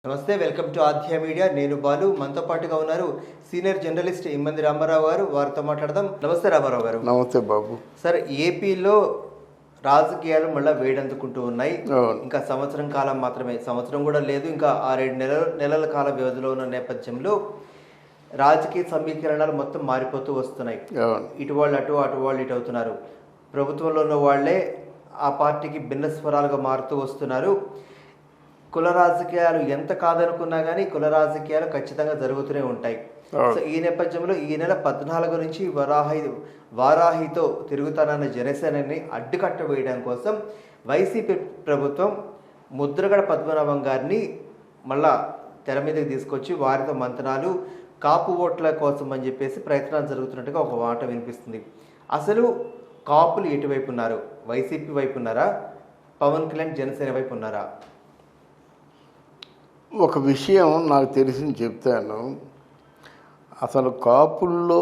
నమస్తే, welcome to ఆధ్య media. నేను బాలు. మనతో పాటుగా ఉన్నారు సీనియర్ జర్నలిస్ట్ ఇమ్మంది రామారావు గారు. వారితో మాట్లాడదాం. నమస్తే రామారావు గారు. నమస్తే బాబు. సార్, ఏపీలో రాజకీయాలు మళ్ళీ వేడందుకుంటూ ఉన్నాయి. ఇంకా సంవత్సరం కాలం మాత్రమే, సంవత్సరం కూడా లేదు, ఇంకా 6-7 నెలల కాల వ్యవధిలో ఉన్న నేపథ్యంలో రాజకీయ సమీకరణాలు మొత్తం మారిపోతూ వస్తున్నాయి. ఇటు వాళ్ళు అటు, అటు వాళ్ళు ఇటు అవుతున్నారు. ప్రభుత్వంలో ఉన్న వాళ్లే ఆ పార్టీకి భిన్న స్వరాలుగా మారుతూ వస్తున్నారు. కుల రాజకీయాలు ఎంత కాదనుకున్నా కానీ కుల రాజకీయాలు ఖచ్చితంగా జరుగుతూనే ఉంటాయి. సో ఈ నేపథ్యంలో ఈ నెల 14 నుంచి వారాహితో తిరుగుతానన్న జనసేనని అడ్డుకట్ట వేయడం కోసం వైసీపీ ప్రభుత్వం ముద్రగడ పద్మనాభం గారిని మళ్ళా తెర మీదకి తీసుకొచ్చి వారితో మంతనాలు, కాపు ఓట్ల కోసం అని చెప్పేసి ప్రయత్నాలు జరుగుతున్నట్టుగా ఒక మాట వినిపిస్తుంది. అసలు కాపులు ఎటువైపు ఉన్నారు? వైసీపీ వైపు ఉన్నారా? పవన్ కళ్యాణ్ జనసేన వైపు ఉన్నారా? ఒక విషయం నాకు తెలిసింది చెప్తాను. అసలు కాపుల్లో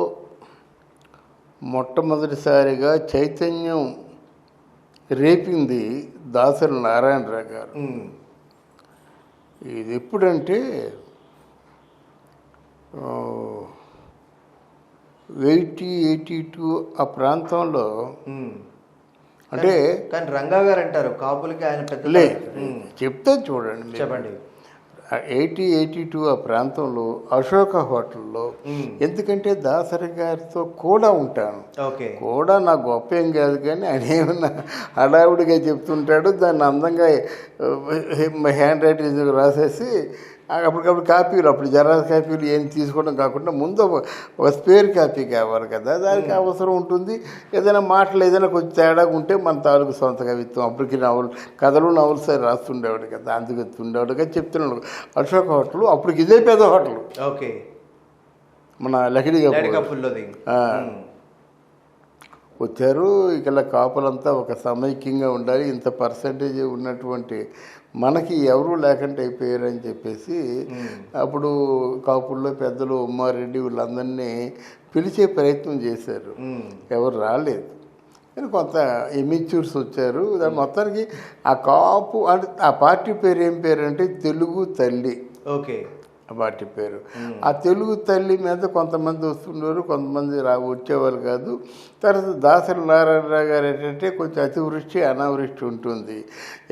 మొట్టమొదటిసారిగా చైతన్యం రేపింది దాసరి నారాయణరావు గారు. ఇది ఎప్పుడంటే 82 ఆ ప్రాంతంలో. అంటే కానీ రంగా గారు అంటారు కాపులకి ఆయన పెద్ద చెప్తే చూడండి, చెప్పండి. 82 ఆ ప్రాంతంలో అశోక హోటల్లో, ఎందుకంటే దాసరి గారితో కూడా ఉంటాను, కూడా నా గొప్ప ఏం కాదు, కానీ ఆయన ఏమన్నా హడావుడిగా చెప్తుంటాడు. దాన్ని అందంగా హ్యాండ్ రైటింగ్ రాసేసి అప్పటికప్పుడు కాపీలు, అప్పుడు జరాస్ కాపీలు ఏం తీసుకోవడం కాకుండా ముందు ఒక స్పేర్ కాపీ కావాలి కదా, దానికి అవసరం ఉంటుంది. ఏదైనా మాటలు ఏదైనా కొంచెం తేడాగా ఉంటే మన తాలూకు సొంత కవిత్వం, అప్పటికి కథలు నవల్స్ రాస్తుండేవాడు కదా, అందుకు ఉండేవాడుగా చెప్తున్నాడు. అశోక హోటల్ అప్పటికి ఇదే పెద్ద హోటల్, ఓకే, మన లకిడిగా వచ్చారు. ఇక్కడ కాపులంతా ఒక సమైక్యంగా ఉండాలి, ఇంత పర్సంటేజ్ ఉన్నటువంటి మనకి ఎవరూ లేకుండా అయిపోయారని చెప్పేసి అప్పుడు కాపుల్లో పెద్దలు ఉమ్మారెడ్డి వీళ్ళందరినీ పిలిచే ప్రయత్నం చేశారు. ఎవరు రాలేదు, కానీ కొంత ఎమిచ్యూర్స్ వచ్చారు. దాని మొత్తానికి ఆ కాపు అంటే ఆ పార్టీ పేరు ఏం పేరు అంటే తెలుగు తల్లి. ఓకే, పార్టీ పేరు. ఆ తెలుగు తల్లి మీద కొంతమంది వస్తున్నారు, కొంతమంది వచ్చేవాళ్ళు కాదు. తర్వాత దాసరి నారాయణరావు గారు ఏంటంటే కొంచెం అతివృష్టి అనావృష్టి ఉంటుంది.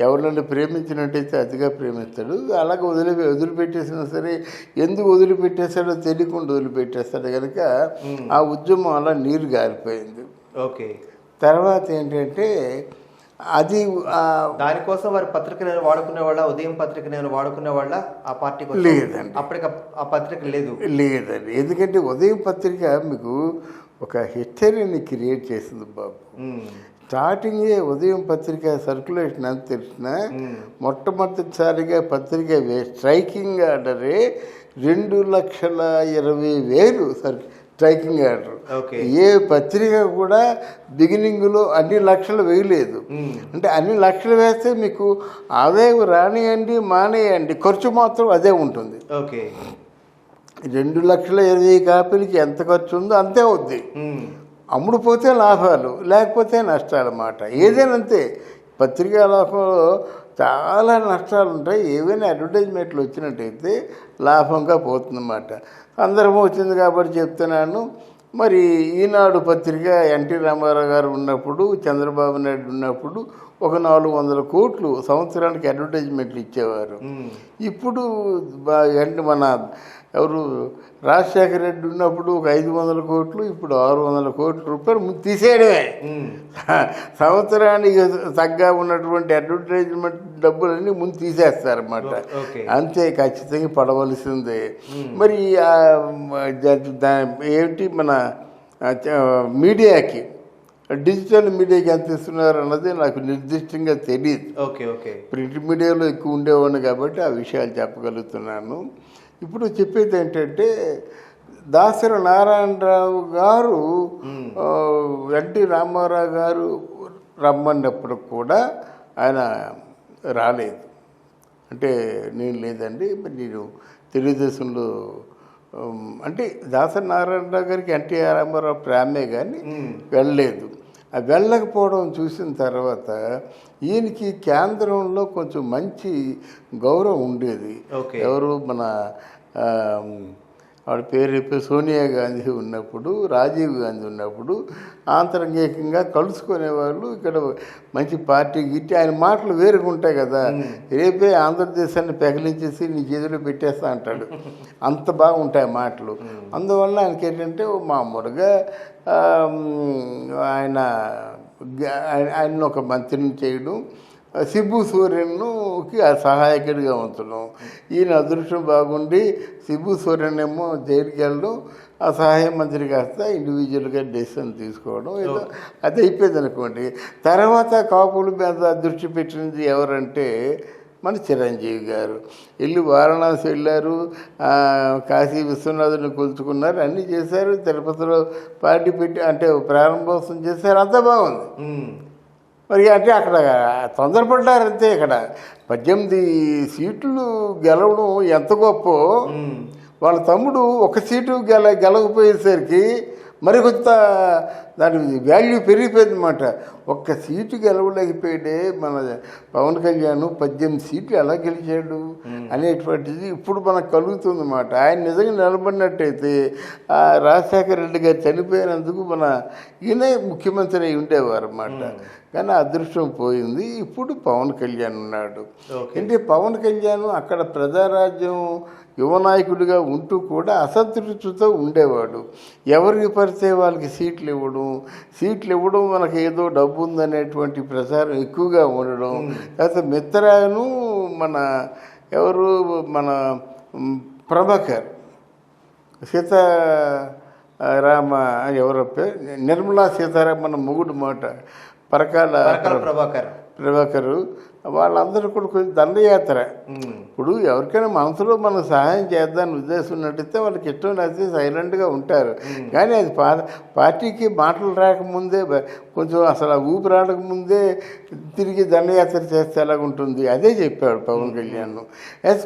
ఎవరినైనా ప్రేమించినట్టయితే అతిగా ప్రేమిస్తాడు, అలాగే వదిలిపెట్టేసినా సరే ఎందుకు వదిలిపెట్టేస్తాడో తెలియకుండా వదిలిపెట్టేస్తాడు కనుక ఆ ఉద్యమం అలా నీరు గారిపోయింది. ఓకే, తర్వాత ఏంటంటే అది దానికోసం వారి పత్రికలను వాడుకునే వాళ్ళ, ఉదయం పత్రికను వాడుకునే వాళ్ళ ఆ పార్టీ లేదండి, అప్పటికి ఆ పత్రిక లేదండి. ఎందుకంటే ఉదయం పత్రిక మీకు ఒక హిస్టరీని క్రియేట్ చేసింది బాబు. స్టార్టింగే ఉదయం పత్రిక సర్క్యులేషన్ అని తెలిసిన మొట్టమొదటిసారిగా పత్రిక స్ట్రైకింగ్ ఆర్డరే 2,20,000 స్ట్రైకింగ్ ఆర్డర్. ఏ పత్రిక కూడా బిగినింగ్లో అన్ని లక్షలు వేయలేదు. అంటే అన్ని లక్షలు వేస్తే మీకు ఆదాయం రానియండి మానేయండి, ఖర్చు మాత్రం అదే ఉంటుంది. 2,20,000 కాపీలకి ఎంత ఖర్చు ఉందో అంతే అవుద్ది. అమ్ముడుపోతే లాభాలు, లేకపోతే నష్టాలు అన్నమాట. ఏదైనా అంతే, పత్రికా లోకంలో చాలా నష్టాలు ఉంటాయి. ఏవైనా అడ్వర్టైజ్మెంట్లు వచ్చినట్టయితే లాభంగా పోతుందన్నమాట. అందరం వచ్చింది కాబట్టి చెప్తున్నాను. మరి ఈనాడు పత్రిక ఎన్టీ రామారావు గారు ఉన్నప్పుడు, చంద్రబాబు నాయుడు ఉన్నప్పుడు ఒక 400 కోట్లు సంవత్సరానికి అడ్వర్టైజ్మెంట్లు ఇచ్చేవారు. ఇప్పుడు మన ఎవరు రాజశేఖర రెడ్డి ఉన్నప్పుడు ఒక 500 కోట్లు, ఇప్పుడు 600 కోట్ల రూపాయలు తీసేయడమే. సంవత్సరానికి తగ్గ ఉన్నటువంటి అడ్వర్టైజ్మెంట్ డబ్బులన్నీ ముందు తీసేస్తారన్నమాట. అంతే, ఖచ్చితంగా పడవలసిందే. మరి ఏమిటి మన మీడియాకి, డిజిటల్ మీడియాకి ఎంత ఇస్తున్నారు అన్నది నాకు నిర్దిష్టంగా తెలియదు. ప్రింట్ మీడియాలో ఎక్కువ ఉండేవాడిని కాబట్టి ఆ విషయాలు చెప్పగలుగుతున్నాను. ఇప్పుడు చెప్పేది ఏంటంటే దాసరి నారాయణరావు గారు ఎన్టీ రామారావు గారు రమ్మన్నప్పుడు కూడా ఆయన రాలేదు. అంటే నేను లేదండి, నేను తెలుగుదేశంలో అంటే దాసరి నారాయణరావు గారికి ఎన్టీ రామారావు ప్రేమే కానీ వెళ్ళలేదు. వెళ్ళకపోవడం చూసిన తర్వాత ఈయనకి కేంద్రంలో కొంచెం మంచి గౌరవం ఉండేది. ఎవరు మన వాడి పేరు చెప్పి సోనియా గాంధీ ఉన్నప్పుడు, రాజీవ్ గాంధీ ఉన్నప్పుడు ఆంతరంగికంగా కలుసుకునేవాళ్ళు. ఇక్కడ మంచి పార్టీ గిట్టి ఆయన మాటలు వేరుగా ఉంటాయి కదా, రేపే ఆంధ్రదేశాన్ని పెగిలించేసి నీ చేతిలో పెట్టేస్తా అంటాడు, అంత బాగుంటాయి మాటలు. అందువల్ల ఆయనకి ఏంటంటే మామూలుగా ఆయన ఒక మంత్రిని చేయడం, సిబ్బు సోరెన్కి ఆ సహాయకుడిగా ఉంచడం. ఈయన అదృష్టం బాగుండి సిబ్బు సోరెన్ ఏమో జైలుకి వెళ్ళడం, ఆ సహాయ మంత్రి కాస్త ఇండివిజువల్గా డెసిషన్ తీసుకోవడం, ఏదో అది అయిపోయింది అనుకోండి. తర్వాత కాపుల మీద దృష్టి పెట్టినది ఎవరంటే మన చిరంజీవి గారు. వారణాసి వెళ్ళారు, కాశీ విశ్వనాథుని కొలుచుకున్నారు, అన్నీ చేశారు, తిరుపతిలో పార్టీ పెట్టి అంటే ప్రారంభోత్సవం చేశారు, అంతా బాగుంది. మరి అంటే అక్కడ తొందరపడ్డారంతే. ఇక్కడ 18 సీట్లు గెలవడం ఎంత గొప్ప. వాళ్ళ తమ్ముడు ఒక సీటు గెలవకపోయేసరికి మరి కొంత దాని వాల్యూ పెరిగిపోయింది అన్నమాట. ఒక్క సీటు గెలవలేకపోయాడే మన పవన్ కళ్యాణ్, 18 సీట్లు ఎలా గెలిచాడు అనేటువంటిది ఇప్పుడు మనకు కలుగుతుంది అన్నమాట. ఆయన నిజంగా నిలబడినట్టయితే రాజశేఖర రెడ్డి గారు చనిపోయినందుకు ఈయనే ముఖ్యమంత్రి అయి ఉండేవారు అన్నమాట. కానీ అదృష్టం పోయింది. ఇప్పుడు పవన్ కళ్యాణ్ ఉన్నాడు. అంటే పవన్ కళ్యాణ్ అక్కడ ప్రజారాజ్యం యువ నాయకుడిగా ఉంటూ కూడా అసంతృప్తితో ఉండేవాడు. ఎవరికి పడితే వాళ్ళకి సీట్లు ఇవ్వడం మనకి ఏదో డబ్బు ఉందనేటువంటి ప్రచారం ఎక్కువగా ఉండడం. లేకపోతే మిత్రాను మన ప్రభాకర్ సీతారామ ఎవరో నిర్మలా సీతారామన్ మొగుడు మాట పరకాల ప్రభాకరు, వాళ్ళందరూ కూడా కొంచెం దండయాత్ర. ఇప్పుడు ఎవరికైనా మనసులో మనం సహాయం చేద్దామని ఉద్దేశం ఉన్నట్టయితే వాళ్ళకి ఇష్టం లేకపోతే సైలెంట్గా ఉంటారు. కానీ అది పార్టీకి మాటలు రాకముందే, కొంచెం అసలు ఊపి రాకముందే తిరిగి దండయాత్ర చేస్తే ఎలాగుంటుంది, అదే చెప్పాడు పవన్ కళ్యాణ్.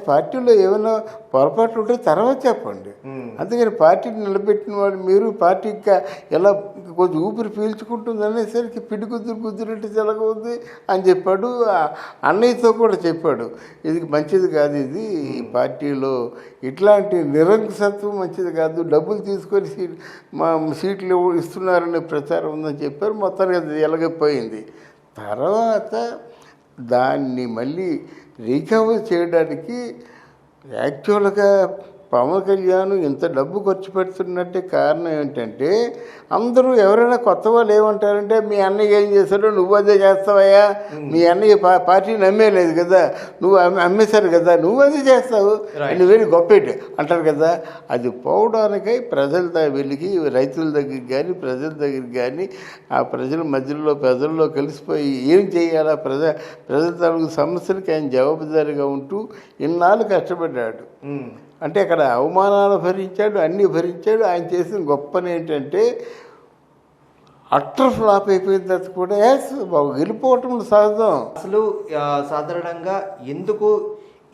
పార్టీలో ఏమైనా పొరపాట్లు ఉంటే తర్వాత చెప్పండి. అందుకని పార్టీని నిలబెట్టిన వాళ్ళు మీరు పార్టీకి ఎలా కొంచెం ఊపిరి పీల్చుకుంటుంది అనేసరికి గుద్దినట్టు జరగవుద్ది అని చెప్పాడు. అన్నయ్యతో కూడా చెప్పాడు, ఇది మంచిది కాదు, ఇది పార్టీలో ఇట్లాంటి నిరంకుశత్వం మంచిది కాదు, డబ్బులు తీసుకొని సీట్లు ఇస్తున్నారనే ప్రచారం ఉందని చెప్పారు. మొత్తానికి అది ఎలాగైపోయింది. తర్వాత దాన్ని మళ్ళీ రికవర్ చేయడానికి యాక్చువల్గా పవన్ కళ్యాణ్ ఇంత డబ్బు ఖర్చు పెడుతున్నట్టే కారణం ఏంటంటే, అందరూ ఎవరైనా కొత్త వాళ్ళు ఏమంటారంటే, మీ అన్నయ్య ఏం చేశాడో నువ్వు అదే చేస్తావయ్యా, మీ అన్నయ్య పార్టీని అమ్మేలేదు కదా, నువ్వు అమ్మేశారు కదా, నువ్వు అదే చేస్తావు, నువ్వేది గొప్పేటి అంటారు కదా. అది పోవడానికై ప్రజల వెళ్ళి రైతుల దగ్గరికి కానీ ప్రజల దగ్గరికి కానీ ఆ ప్రజల మధ్యలో ప్రజల్లో కలిసిపోయి ఏం చేయాలా ప్రజల తాలూకు సమస్యలకి ఆయన జవాబుదారీగా ఉంటూ ఇన్నాళ్ళు కష్టపడ్డాడు. అంటే అక్కడ అవమానాలు భరించాడు, అన్నీ భరించాడు. ఆయన చేసిన గొప్పని ఏంటంటే అట్టర్ ఫ్లాప్ అయిపోయిన తర్వాత కూడా వెళ్ళిపోవటం సహజం. అసలు సాధారణంగా ఎందుకు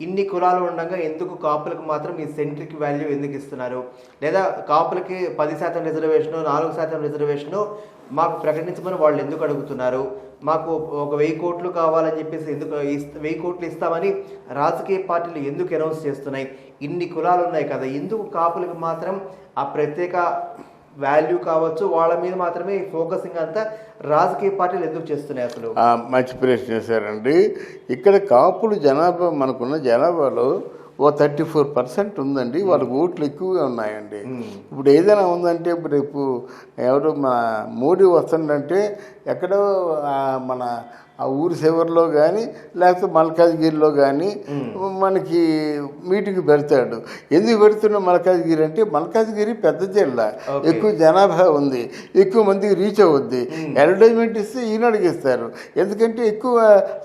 ఇన్ని కులాలు ఉండగా ఎందుకు కాపులకు మాత్రం ఈ సెంట్రిక్ వాల్యూ ఎందుకు ఇస్తున్నారు, లేదా కాపులకి 10% రిజర్వేషను 4% రిజర్వేషను మాకు ప్రకటించమని వాళ్ళు ఎందుకు అడుగుతున్నారు, మాకు ఒక 1000 కోట్లు కావాలని చెప్పేసి ఎందుకు 1000 కోట్లు ఇస్తామని రాజకీయ పార్టీలు ఎందుకు అనౌన్స్ చేస్తున్నాయి, ఇన్ని కులాలు ఉన్నాయి కదా, ఎందుకు కాపులకు మాత్రం ఆ ప్రత్యేక వాల్యూ కావచ్చు వాళ్ళ మీద మాత్రమే ఫోకసింగ్ అంతా రాజకీయ పార్టీలు ఎందుకు చేస్తున్నాయి? అసలు మంచి ప్రశ్న చేశారండి. ఇక్కడ కాపులు జనాభా మనకున్న జనాభాలో 34% ఉందండి. వాళ్ళకి ఓట్లు ఎక్కువగా ఉన్నాయండి. ఇప్పుడు ఏదైనా ఉందంటే ఇప్పుడు రేపు ఎవరు మోడీ వస్తుందంటే ఎక్కడో మన ఆ ఊరి చివరిలో కానీ లేకపోతే మల్కాజ్గిరిలో కానీ మనకి మీటింగ్ పెడతాడు. ఎందుకు పెడుతున్న మల్కాజ్గిరి అంటే మల్కాజ్గిరి పెద్ద జిల్లా, ఎక్కువ జనాభా ఉంది, ఎక్కువ మందికి రీచ్ అవుద్ది. అడ్వర్టైజ్మెంట్ ఇస్తే ఈనాడుకి ఇస్తారు, ఎందుకంటే ఎక్కువ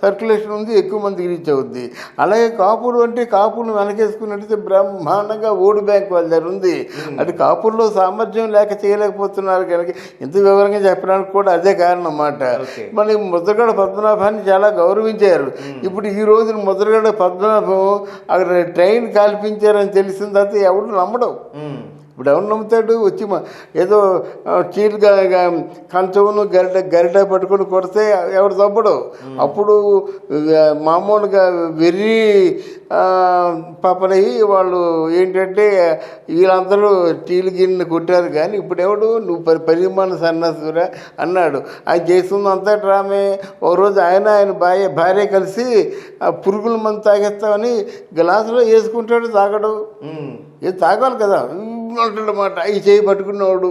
సర్క్యులేషన్ ఉంది, ఎక్కువ మందికి రీచ్ అవుద్ది. అలాగే కాపులు అంటే కాపులు వెనకేసుకున్నట్టయితే బ్రహ్మాండంగా ఓటు బ్యాంక్ వాళ్ళ దగ్గర ఉంది. అది కాపుల్లో సామర్థ్యం లేక చేయలేకపోతున్నారు కనుక ఇంత వివరంగా చెప్పడానికి కూడా అదే కారణం అన్నమాట. మనకి ముద్రగడ పద్మనాభాన్ని చాలా గౌరవించారు. ఇప్పుడు ఈ రోజున ముద్రగడ పద్మనాభం అక్కడ ట్రైన్ కాల్పించారని తెలిసిన తర్వాత ఎవరు నమ్మడం. ఇప్పుడు ఎవరు నమ్ముతాడు? వచ్చి ఏదో చీలుగా కంచమును గరిట పట్టుకొని కొడితే ఎవడు తప్పడు. అప్పుడు మామూలుగా వెర్రి పాపలయ్యి వాళ్ళు ఏంటంటే వీళ్ళందరూ టీలు గిన్నె కొట్టారు. కానీ ఇప్పుడు ఎవడు నువ్వు పరిమాణ సన్నాసురా అన్నాడు. ఆయన చేస్తుందంతా డ్రామే. ఒకరోజు ఆయన భార్య కలిసి పురుగుల మందు తాగేస్తామని గ్లాసులో వేసుకుంటాడు, తాగడు. ఏం తాగాలి కదా అంటాడనమాట. అవి చేయి పట్టుకున్నవాడు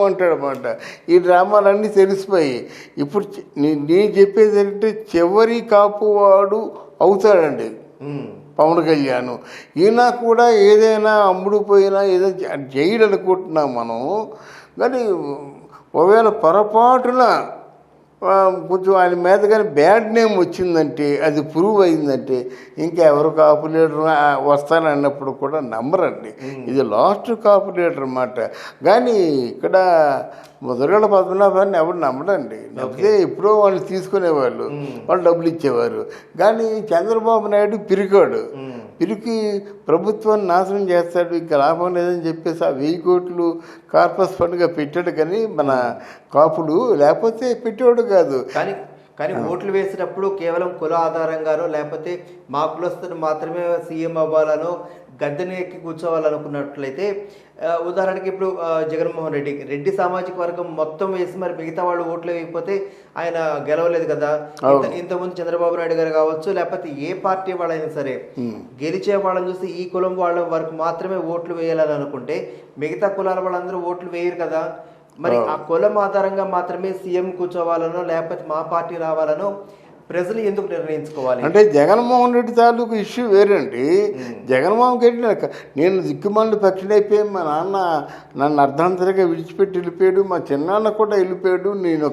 అంటాడనమాట. ఈ డ్రామాలన్నీ తెలిసిపోయి ఇప్పుడు నేను చెప్పేది ఏంటంటే చివరి కాపువాడు అవుతాడండి పవన్ కళ్యాణ్. ఈయన కూడా ఏదైనా అమ్ముడు పోయినా ఏదో చేయడు అనుకుంటున్నాం మనం. కానీ ఒకవేళ పొరపాటున కొంచెం ఆయన మీద కానీ బ్యాడ్ నేమ్ వచ్చిందంటే, అది ప్రూవ్ అయిందంటే ఇంకా ఎవరు కాపు లీడర్ వస్తానన్నప్పుడు కూడా నమ్మరండి. ఇది లాస్ట్ కాపు లీడర్ అన్నమాట. కానీ ఇక్కడ ముద్రగడ పద్మనాభాన్ని ఎవరు నమ్మడండి. నమ్మితే ఎప్పుడో వాళ్ళు తీసుకునేవాళ్ళు, వాళ్ళు డబ్బులు ఇచ్చేవారు. కానీ చంద్రబాబు నాయుడు పిరికాడు. పిరికి ప్రభుత్వాన్ని నాశనం చేస్తాడు, ఇంకా లాభం లేదని చెప్పేసి ఆ 1000 కోట్లు కార్పస్ ఫండ్గా పెట్టాడు. కానీ మన కాపులు లేకపోతే పెట్టేవాడు కాదు. కానీ ఓట్లు వేసేటప్పుడు కేవలం కుల ఆధారంగానో లేకపోతే మా కులస్తుని మాత్రమే సీఎం అవ్వాలనో గద్దెని ఎక్కి కూర్చోవాలనుకున్నట్లయితే, ఉదాహరణకి ఇప్పుడు జగన్మోహన్ రెడ్డి సామాజిక వర్గం మొత్తం వేసి మరి మిగతా వాళ్ళు ఓట్లు వేయకపోతే ఆయన గెలవలేదు కదా. ఇంతకుముందు చంద్రబాబు నాయుడు గారు కావచ్చు, లేకపోతే ఏ పార్టీ వాళ్ళైనా సరే గెలిచే వాళ్ళని చూసి ఈ కులం వాళ్ళ వరకు మాత్రమే ఓట్లు వేయాలని అనుకుంటే మిగతా కులాల వాళ్ళందరూ ఓట్లు వేయరు కదా. మరి ఆ కులం ఆధారంగా మాత్రమే సీఎం కూర్చోవాలనో లేకపోతే మా పార్టీ రావాలనో ప్రజలు ఎందుకు నిర్ణయించుకోవాలి? అంటే జగన్మోహన్ రెడ్డి తాలూకు ఇష్యూ వేరండి. జగన్మోహన్ రెడ్డి నేను దిక్కుమాలిన పక్షుడైపోయి మా నాన్న నన్ను అర్ధాంతరంగా విడిచిపెట్టి వెళ్ళిపోయాడు, మా చిన్నాన్న కూడా వెళ్ళిపోయాడు. నేను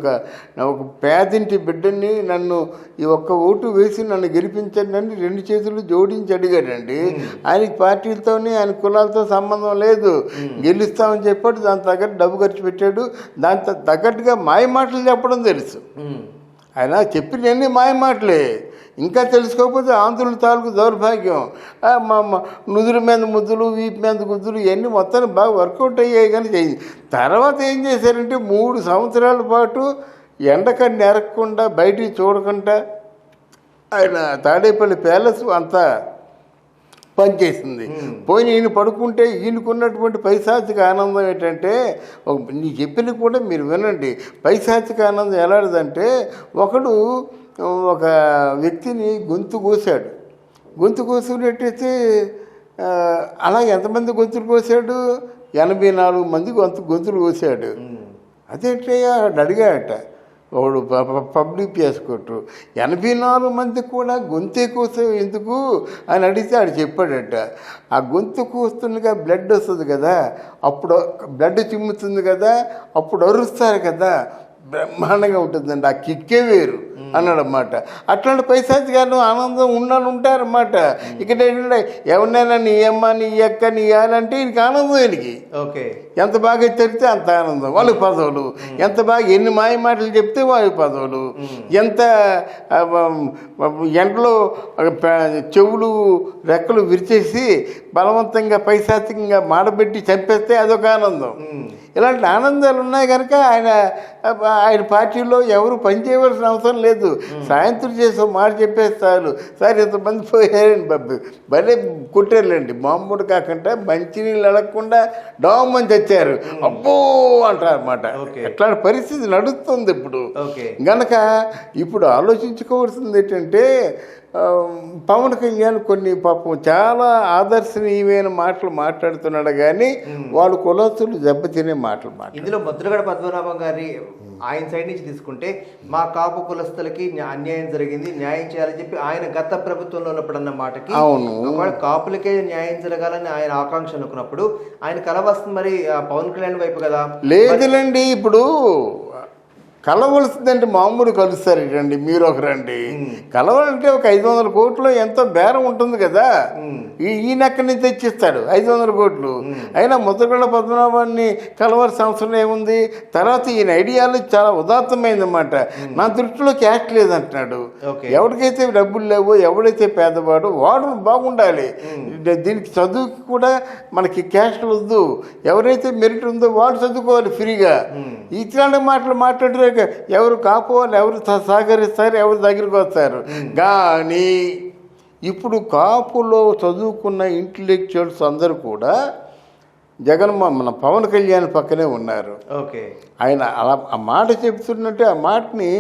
ఒక పేదింటి బిడ్డని, నన్ను ఈ ఒక్క ఓటు వేసి నన్ను గెలిపించండి అని 2 చేతులు జోడించి అడిగాడండి. ఆయనకి పార్టీలతోని ఆయన కులాలతో సంబంధం లేదు. గెలుస్తామని చెప్పాడు, దాని తగ్గట్టు డబ్బు ఖర్చు పెట్టాడు, దాని తగ్గట్టుగా మాయ మాటలు చెప్పడం తెలుసు. ఆయన చెప్పినవన్నీ మాయ మాటలే. ఇంకా తెలుసుకోకపోతే ఆంధ్రుల తాలూకు దౌర్భాగ్యం. నుదురు మీద ముద్దులు, వీపు మీద గుద్దులు ఇవన్నీ మొత్తాన్ని బాగా వర్కౌట్ అయ్యాయి. కానీ తర్వాత ఏం చేశారంటే 3 సంవత్సరాల పాటు ఎండకన్ని ఎరగకుండా బయటికి చూడకుండా ఆయన తాడేపల్లి ప్యాలెస్ అంతా పనిచేసింది. పోయి ఈయన పడుకుంటే ఈయనకున్నటువంటి పైశాచిక ఆనందం ఏంటంటే, నీ చెప్పిన కూడా మీరు వినండి. పైశాచిక ఆనందం ఎలాంటిదంటే, ఒకడు ఒక వ్యక్తిని గొంతు కోసాడు. గొంతు కోసుకున్నట్టయితే అలా ఎంతమంది గొంతులు కోసాడు? 84 మంది గొంతులు కోసాడు. అదేంటయ్యా అడిగాడట వాడు పబ్లిక్ చేసుకుంటారు. 84 మంది కూడా గొంతే కోసం ఎందుకు అని అడిగితే ఆడు చెప్పాడట, ఆ గొంతు కూస్తుండగా బ్లడ్ వస్తుంది కదా, అప్పుడు బ్లడ్ చిమ్ముతుంది కదా, అప్పుడు అరుస్తారు కదా, బ్రహ్మాండంగా ఉంటుందండి, ఆ కిక్కే వేరు అన్నాడన్నమాట. అట్లాంటి పైశాచికాలు ఆనందం ఉంటారన్నమాట. ఇక్కడ ఏంటంటే ఎవరినైనా నీ అమ్మ నీ అక్క నీ అంటే ఈయనకి ఆనందం. ఈయనకి ఓకే ఎంత బాగా చెప్తే అంత ఆనందం. వాళ్ళకి పదవులు, ఎంత బాగా ఎన్ని మాయ మాటలు చెప్తే వాళ్ళకి పదవులు, ఎంత ఎంటలో చెవులు రెక్కలు విరిచేసి బలవంతంగా పైశాచికంగా మాడబెట్టి చంపేస్తే అదొక ఆనందం. ఇలాంటి ఆనందాలు ఉన్నాయి కనుక ఆయన పార్టీలో ఎవరు పనిచేయవలసిన అవసరం లేదు. సాయంత్రం చేసి మాట చెప్పేస్తారు, సార్ ఇంతమంది పోయారండి బాబు, భలే కుట్టారులేండి, మామూలు కాకుండా మంచినీళ్ళు అడగకుండా డామని తెచ్చారు, అబ్బో అంటారన్నమాట. ఎట్లాంటి పరిస్థితి నడుస్తుంది ఇప్పుడు. గనక ఇప్పుడు ఆలోచించుకోవాల్సింది ఏంటంటే, పవన్ కళ్యాణ్ కొన్ని పాపం చాలా ఆదర్శనీయమైన మాటలు మాట్లాడుతున్నాడు, కానీ వాళ్ళు కులస్తులు దెబ్బతినే మాటలు ఇందులో ముద్రగడ పద్మనాభం గారి ఆయన సైడ్ నుంచి తీసుకుంటే, మా కాపు కులస్తులకి అన్యాయం జరిగింది, న్యాయం చేయాలని చెప్పి ఆయన గత ప్రభుత్వంలో ఉన్నప్పుడు అన్న మాటకి, ఒకవేళ కాపులకే న్యాయం జరగాలని ఆయన ఆకాంక్ష అనుకున్నప్పుడు ఆయన కల వస్తుంది మరి పవన్ కళ్యాణ్ వైపు కదా. లేదులేండి, ఇప్పుడు కలవలసిందంటే మామూలు కలుస్తారండి, మీరు ఒకరండి. కలవాలంటే ఒక 500 కోట్లు ఎంతో బేరం ఉంటుంది కదా, ఈయన ఎక్కడి నుంచి తెచ్చిస్తాడు 500 కోట్లు? అయినా ముద్రగడ పద్మనాభాన్ని కలవాల్సిన అవసరం ఏముంది? తర్వాత ఈయన ఐడియాలు చాలా ఉదాత్తమైందన్నమాట. నా దృష్టిలో క్యాస్ట్ లేదంటున్నాడు. ఎవరికైతే డబ్బులు లేవో, ఎవడైతే పేదవాడు వాడు బాగుండాలి. దీనికి చదువుకి కూడా మనకి క్యాస్ట్ వద్దు, ఎవరైతే మెరిట్ ఉందో వాడు చదువుకోవాలి ఫ్రీగా. ఇట్లాంటి మాటలు మాట్లాడితే ఎవరు కాపోవాలి, ఎవరు సహకరిస్తారు, ఎవరు దగ్గరికి వస్తారు. కానీ ఇప్పుడు కాపులో చదువుకున్న ఇంటలెక్చువల్స్ అందరూ కూడా మన పవన్ కళ్యాణ్ పక్కనే ఉన్నారు. ఆయన అలా ఆ మాట చెప్తున్నట్టే ఆ మాటని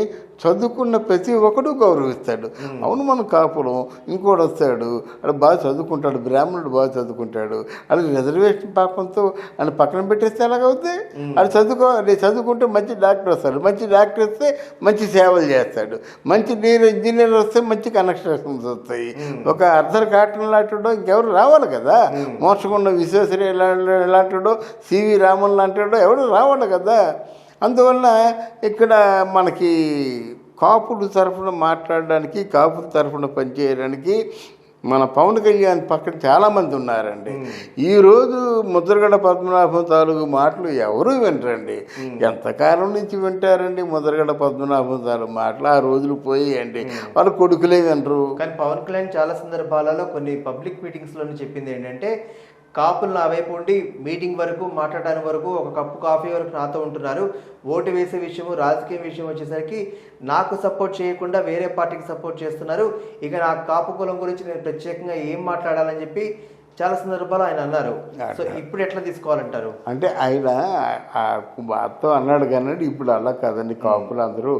చదువుకున్న ప్రతి ఒక్కడు గౌరవిస్తాడు. అవును, మనం కాపులం, ఇంకోటి వస్తాడు అది బాగా చదువుకుంటాడు, బ్రాహ్మణుడు బాగా చదువుకుంటాడు, అది రిజర్వేషన్ పాపంతో అని పక్కన పెట్టేస్తే ఎలాగవుతుంది? అది చదువుకుంటే మంచి డాక్టర్ వస్తాడు, మంచి డాక్టర్ వస్తే మంచి సేవలు చేస్తాడు, మంచి ఇంజనీర్ వస్తే మంచి కనెక్షన్స్ వస్తాయి. ఒక అర్ధర్ కాటన్ లాంటిడో ఇంకెవరు రావాలి కదా, మోసకొండ విశ్వేశ్వరయ్య లాంటిడో, సివి రామన్ లాంటిడో ఎవరు రావాలి కదా. అందువల్ల ఇక్కడ మనకి కాపుడు తరఫున మాట్లాడడానికి, కాపుడు తరఫున పనిచేయడానికి మన పవన్ కళ్యాణ్ పక్కన చాలామంది ఉన్నారండి. ఈరోజు ముద్రగడ పద్మనాభం తాలూకు మాటలు ఎవరు వినరండి. ఎంతకాలం నుంచి వింటారండి ముద్రగడ పద్మనాభం తాలూకు మాటలు? ఆ రోజులు పోయాయండి, వాళ్ళ కొడుకులే వినరు. కానీ పవన్ కళ్యాణ్ చాలా సందర్భాలలో కొన్ని పబ్లిక్ మీటింగ్స్లో చెప్పింది ఏంటంటే, కాపులు నా వైపు ఉండి మీటింగ్ వరకు, మాట్లాడడానికి వరకు, ఒక కప్పు కాఫీ వరకు నాతో ఉంటున్నారు. ఓటు వేసే విషయము, రాజకీయ విషయం వచ్చేసరికి నాకు సపోర్ట్ చేయకుండా వేరే పార్టీకి సపోర్ట్ చేస్తున్నారు. ఇక నా కాపు కులం గురించి నేను ప్రత్యేకంగా ఏం మాట్లాడాలని చెప్పి చాలా సందర్భాలు ఆయన అన్నారు. సో ఇప్పుడు ఎట్లా తీసుకోవాలంటారు? అంటే ఆయన అర్థం అన్నాడు కానీ ఇప్పుడు అలా కాదండి. కాపులు అందరూ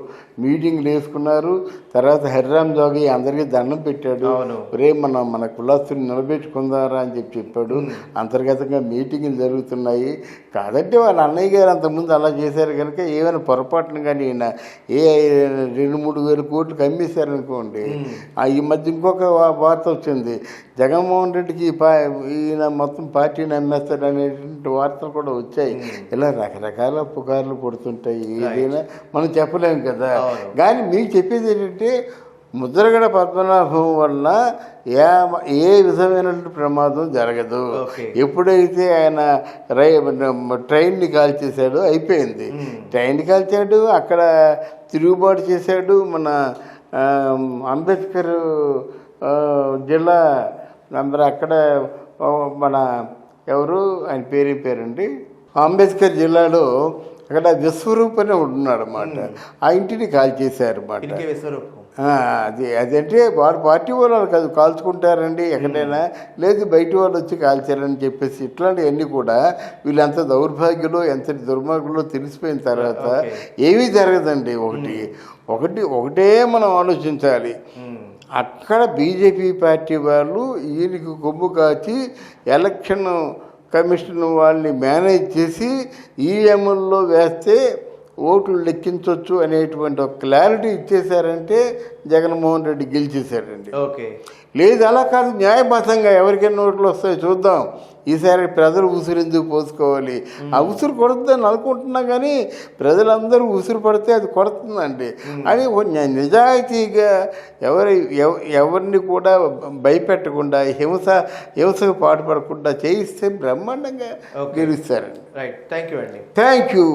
మీటింగ్లు వేసుకున్నారు. తర్వాత హరిరామ్ జోగి అందరికీ దండం పెట్టాడు, రే మన కులాస్తుని నిలబెట్టుకుందారా అని చెప్పాడు. అంతర్గతంగా మీటింగ్లు జరుగుతున్నాయి. కాదంటే వాళ్ళ అన్నయ్య గారు అంతకుముందు అలా చేశారు కనుక ఏమైనా పొరపాటును కానీ ఈయన 2-3 వేల కోట్లు కమ్మేశారనుకోండి. ఈ మధ్య ఇంకొక వార్త వచ్చింది, జగన్మోహన్ రెడ్డికి ఈయన మొత్తం పార్టీని అమ్మేస్తాడు అనేటువంటి వార్తలు కూడా వచ్చాయి. ఇలా రకరకాల పుకార్లు పడుతుంటాయి. ఏదైనా మనం చెప్పలేము కదా. కానీ మీకు చెప్పేది ఏంటంటే, ముద్రగడ పద్మనాభం వల్ల ఏ విధమైనటువంటి ప్రమాదం జరగదు. ఎప్పుడైతే ఆయన ట్రైన్ని కాల్చేశాడో అయిపోయింది. ట్రైన్ కాల్చాడు, అక్కడ తిరుగుబాటు చేశాడు. మన అంబేద్కర్ జిల్లా అందరూ అక్కడ మన ఎవరు ఆయన పేరండి, అంబేద్కర్ జిల్లాలో అక్కడ విశ్వరూప్ అని ఉంటున్నాడు అన్నమాట. ఆ ఇంటిని కాల్చేశారు అన్నమాట. అదంటే వాడు పార్టీ వాళ్ళు కాదు కాల్చుకుంటారండి ఎక్కడైనా, లేదు బయట వాళ్ళు వచ్చి కాల్చారని చెప్పేసి ఇట్లాంటివన్నీ కూడా వీళ్ళంత దౌర్భాగ్యులు, ఎంత దుర్మార్గులు తెలిసిపోయిన తర్వాత ఏమీ జరగదండి. ఒకటే మనం ఆలోచించాలి. అక్కడ బీజేపీ పార్టీ వాళ్ళు ఈయనకి కొమ్ము కాచి ఎలక్షన్ కమిషన్ వాళ్ళని మేనేజ్ చేసి ఈఎంఎల్లో వేస్తే ఓట్లు లెక్కించవచ్చు అనేటువంటి ఒక క్లారిటీ ఇచ్చేశారంటే జగన్మోహన్ రెడ్డి గెలిచేశారండి. లేదు అలా కాదు, న్యాయబద్ధంగా ఎవరికైనా ఓట్లు వస్తాయో చూద్దాం, ఈసారి ప్రజలు ఉసురు ఎందుకు పోసుకోవాలి? ఆ ఉసురు కొడుతుందని అనుకుంటున్నా కానీ ప్రజలందరూ ఉసురు పడితే అది కొడుతుందండి అని నిజాయితీగా ఎవరిని కూడా భయపెట్టకుండా హింసకు పాటుపడకుండా చేయిస్తే బ్రహ్మాండంగా గెలుస్తారండి. రైట్, థ్యాంక్ యూ అండి. Thank you.